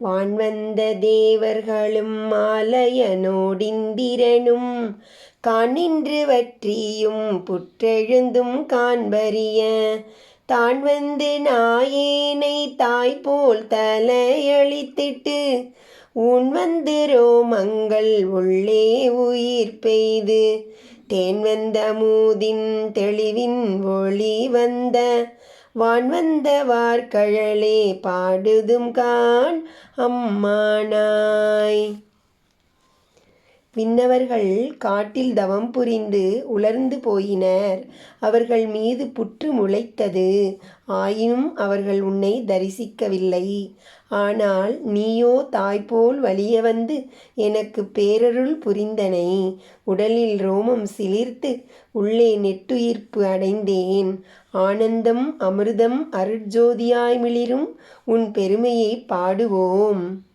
வான்வந்த தேவர்களும் மாலயனோடிந்திரனும் காணின்று வற்றியும் புற்றெழுந்தும் காண்பறிய தான் வந்து நாயேனை தாய்போல் தலையளித்திட்டு ஊன் வந்து ரோமங்கள் உள்ளே உயிர் பெய்து தேன் வந்த மூதின் தெளிவின் ஒளி வந்த வான் வந்த வார்கழலே பாடுதும் கான் அம்மானாய். விண்ணவர்கள் காட்டில் தவம் புரிந்து உலர்ந்து போயினர். அவர்கள் மீது புற்று முளைத்தது. ஆயினும் அவர்கள் உன்னை தரிசிக்கவில்லை. ஆனால் நீயோ தாய்போல் வலிய வந்து எனக்கு பேரருள் புரிந்தனை. உடலில் ரோமம் சிலிர்த்து உள்ளே நெட்டுயிர்ப்பு அடைந்தேன். ஆனந்தம் அமிர்தம் அருட்ஜோதியாய் மிளிரும் உன் பெருமையை பாடுவோம்.